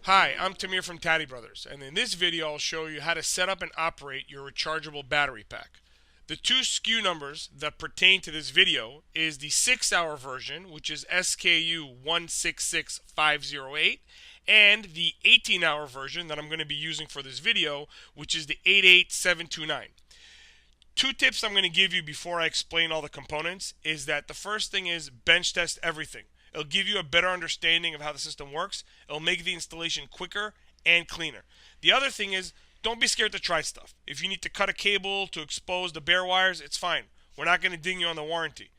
Hi, I'm Tamir from TadiBrothers, and in this video I'll show you how to set up and operate your rechargeable battery pack. The two SKU numbers that pertain to this video is the 6-hour version, which is SKU 166508, and the 18-hour version that I'm going to be using for this video, which is the 88729. Two tips I'm going to give you before I explain all the components is that the first thing is bench test everything. It'll give you a better understanding of how the system works. It'll make the installation quicker and cleaner. The other thing is, don't be scared to try stuff. If you need to cut a cable to expose the bare wires, it's fine. We're not going to ding you on the warranty.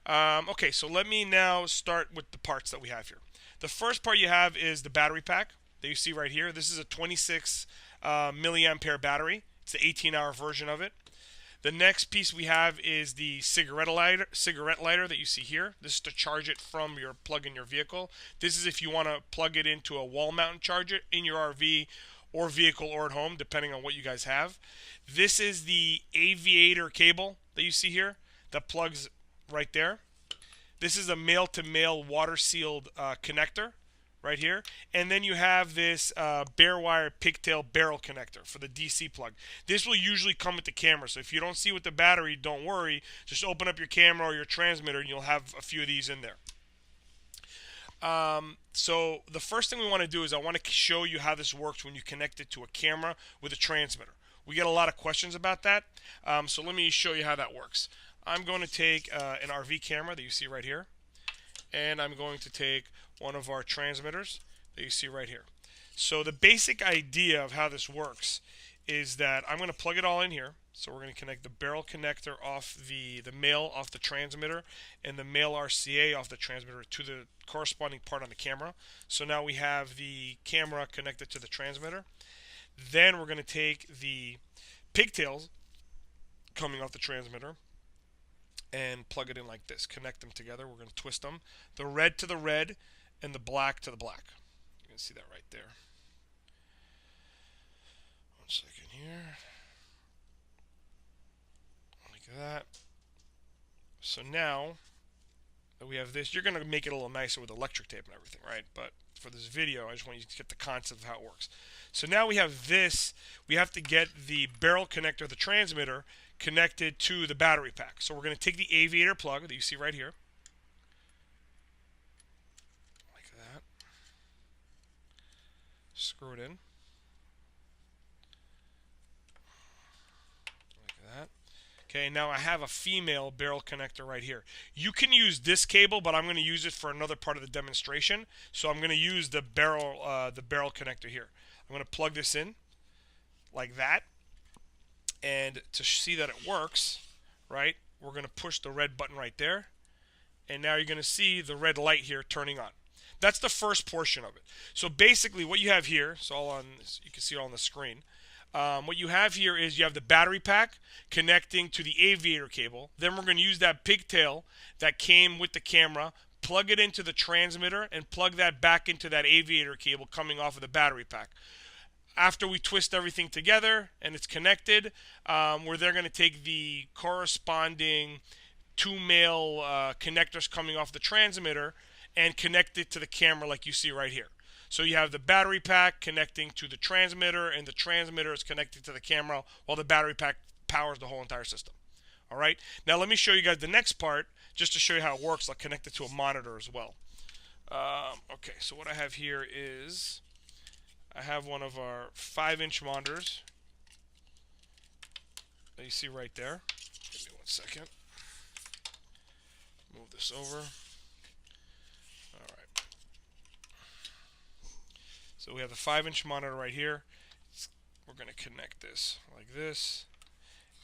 Okay, so let me now start with the parts that we have here. The first part you have is the battery pack that you see right here. This is a 26 milliampere battery. It's the 18-hour version of it. The next piece we have is the cigarette lighter that you see here. This is to charge it from your plug in your vehicle. This is if you want to plug it into a wall mount charger in your RV or vehicle or at home, depending on what you guys have. This is the aviator cable that you see here that plugs right there. This is a male-to-male water-sealed connector right here. And then you have this bare wire pigtail barrel connector for the DC plug. This will usually come with the camera, so if you don't see with the battery, don't worry. Just open up your camera or your transmitter and you'll have a few of these in there. So the first thing we want to do is I want to show you how this works when you connect it to a camera with a transmitter. We get a lot of questions about that, so let me show you how that works. I'm going to take an RV camera that you see right here, and I'm going to take one of our transmitters that you see right here. So the basic idea of how this works is that I'm going to plug it all in here. So we're going to connect the barrel connector off the male off the transmitter and the male RCA off the transmitter to the corresponding part on the camera. So now we have the camera connected to the transmitter. Then we're going to take the pigtails coming off the transmitter and plug it in like this. Connect them together. We're going to twist them. The red to the red and the black to the black. You can see that right there. One second here. Like that. So now that we have this, you're going to make it a little nicer with electric tape and everything, right? But for this video, I just want you to get the concept of how it works. So now we have this. We have to get the barrel connector, the transmitter, connected to the battery pack. So we're going to take the aviator plug that you see right here. Like that. Screw it in. Like that. Okay, now I have a female barrel connector right here. You can use this cable, but I'm going to use it for another part of the demonstration. So I'm going to use the barrel connector here. I'm going to plug this in like that. And to see that it works, right, we're going to push the red button right there. And now you're going to see the red light here turning on. That's the first portion of it. So basically what you have here, so all on this, you can see it on the screen. What you have here is you have the battery pack connecting to the aviator cable. Then we're going to use that pigtail that came with the camera, plug it into the transmitter, and plug that back into that aviator cable coming off of the battery pack. After we twist everything together and it's connected, we're then going to take the corresponding two male connectors coming off the transmitter and connect it to the camera like you see right here. So you have the battery pack connecting to the transmitter, and the transmitter is connected to the camera while the battery pack powers the whole entire system. All right. Now let me show you guys the next part just to show you how it works. I'll connect it to a monitor as well. Okay, so what I have here is I have one of our 5-inch monitors that you see right there. Give me one second. Move this over. All right. So we have the 5-inch monitor right here. We're going to connect this like this.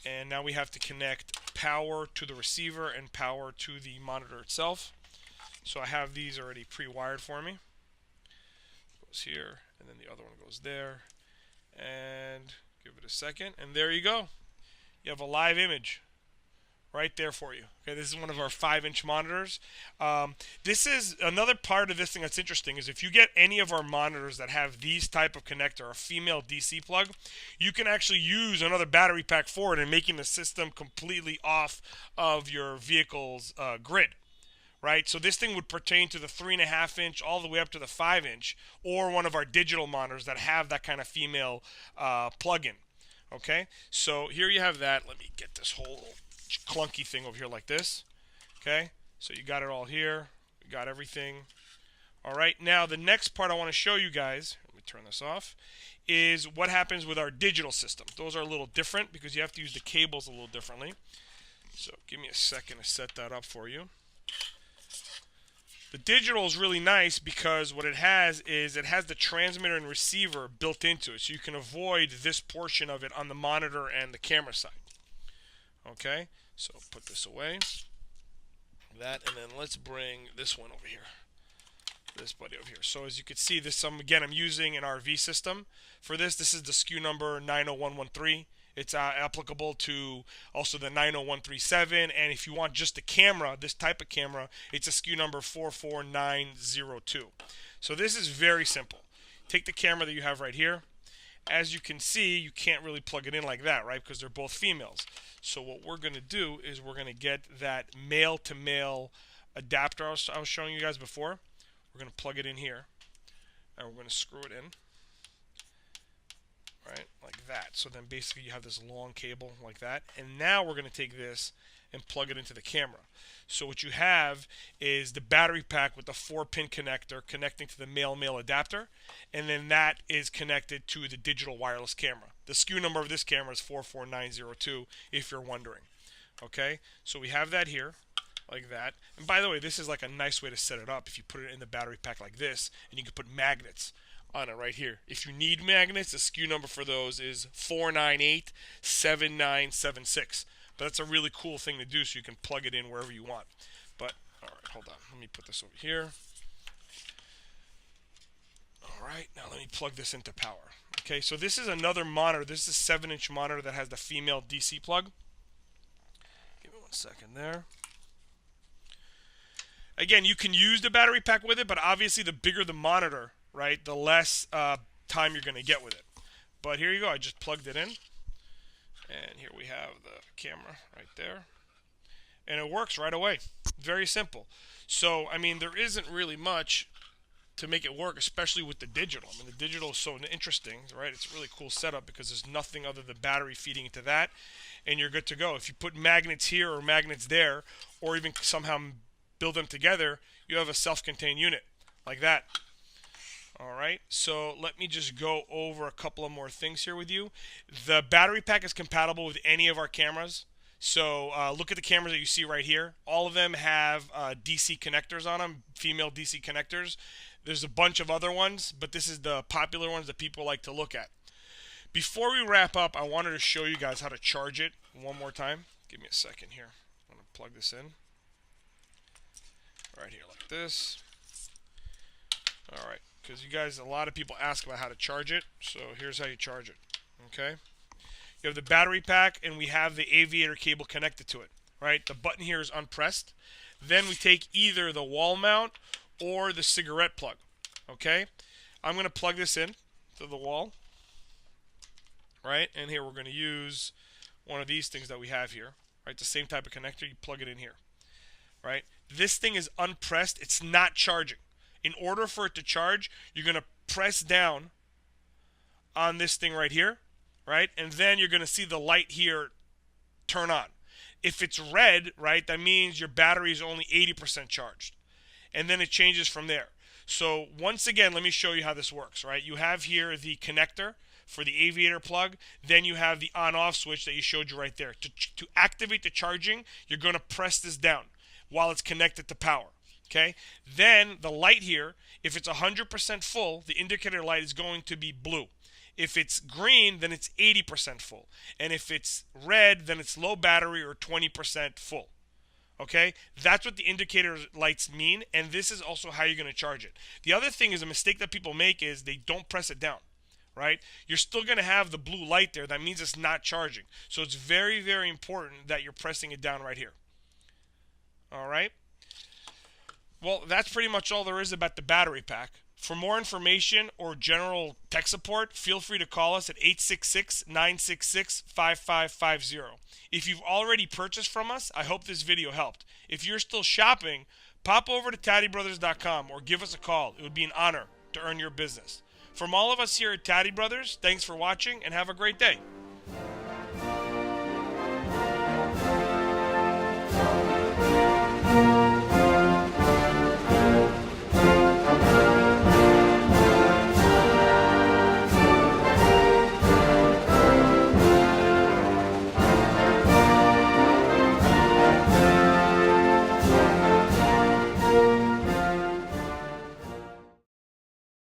And now we have to connect power to the receiver and power to the monitor itself. So I have these already pre-wired for me. Goes here, and then the other one goes there. And give it a second, and there you go. You have a live image right there for you. Okay, this is one of our 5-inch monitors. This is another part of this thing that's interesting is if you get any of our monitors that have these type of connector, a female DC plug, you can actually use another battery pack for it and making the system completely off of your vehicle's grid. right? So this thing would pertain to the 3.5 inch all the way up to the 5 inch, or one of our digital monitors that have that kind of female plug-in. Okay, so here you have that. Let me get this whole clunky thing over here like this. Okay, so you got it all here. We got everything. All right, now the next part I want to show you guys, let me turn this off, is what happens with our digital system. Those are a little different because you have to use the cables a little differently. So give me a second to set that up for you. The digital is really nice because what it has is it has the transmitter and receiver built into it, so you can avoid this portion of it on the monitor and the camera side. Okay, so put this away. That, and then let's bring this one over here. This buddy over here. So as you can see, this again, I'm using an RV system for this. This is the SKU number 90113. It's applicable to also the 90137, and if you want just the camera, this type of camera, it's a SKU number 44902. So this is very simple. Take the camera that you have right here. As you can see, you can't really plug it in like that, right? Because they're both females. So what we're going to do is we're going to get that male-to-male adapter I was showing you guys before. We're going to plug it in here, and we're going to screw it in. Right, like that. So then basically you have this long cable like that, and now we're going to take this and plug it into the camera. So what you have is the battery pack with the 4-pin connector connecting to the male-male adapter, and then that is connected to the digital wireless camera. The SKU number of this camera is 44902, if you're wondering. Okay, so we have that here like that. And by the way, this is like a nice way to set it up if you put it in the battery pack like this, and you can put magnets on it right here. If you need magnets, the SKU number for those is 4987976. But that's a really cool thing to do, so you can plug it in wherever you want. But all right, hold on. Let me put this over here. All right, now let me plug this into power. Okay, so this is another monitor. This is a 7-inch monitor that has the female DC plug. Give me 1 second there. Again, you can use the battery pack with it, but obviously the bigger the monitor, right, the less time you're going to get with it. But here you go. I just plugged it in. And here we have the camera right there. And it works right away. Very simple. So, I mean, there isn't really much to make it work, especially with the digital. I mean, the digital is so interesting, right? It's a really cool setup because there's nothing other than battery feeding into that, and you're good to go. If you put magnets here or magnets there, or even somehow build them together, you have a self-contained unit like that. All right, so let me just go over a couple of more things here with you. The battery pack is compatible with any of our cameras. So look at the cameras that you see right here. All of them have DC connectors on them, female DC connectors. There's a bunch of other ones, but this is the popular ones that people like to look at. Before we wrap up, I wanted to show you guys how to charge it one more time. Give me a second here. I'm going to plug this in. Right here like this. All right, because you guys, a lot of people ask about how to charge it, so here's how you charge it. Okay, you have the battery pack, and we have the aviator cable connected to it. Right, the button here is unpressed. Then we take either the wall mount or the cigarette plug. Okay, I'm going to plug this in to the wall. Right, and here we're going to use one of these things that we have here. Right, the same type of connector. You plug it in here. Right, this thing is unpressed. It's not charging. In order for it to charge, you're going to press down on this thing right here, right? And then you're going to see the light here turn on. If it's red, right, that means your battery is only 80% charged. And then it changes from there. So once again, let me show you how this works, right? You have here the connector for the aviator plug. Then you have the on-off switch that you showed you right there. To activate the charging, you're going to press this down while it's connected to power. Okay, then the light here, if it's 100% full, the indicator light is going to be blue. If it's green, then it's 80% full. And if it's red, then it's low battery or 20% full. Okay, that's what the indicator lights mean, and this is also how you're going to charge it. The other thing is a mistake that people make is they don't press it down. Right? You're still going to have the blue light there. That means it's not charging. So it's very, very important that you're pressing it down right here. All right? Well, that's pretty much all there is about the battery pack. For more information or general tech support, feel free to call us at 866-966-5550. If you've already purchased from us, I hope this video helped. If you're still shopping, pop over to TadiBrothers.com or give us a call. It would be an honor to earn your business. From all of us here at Taddy Brothers, thanks for watching and have a great day.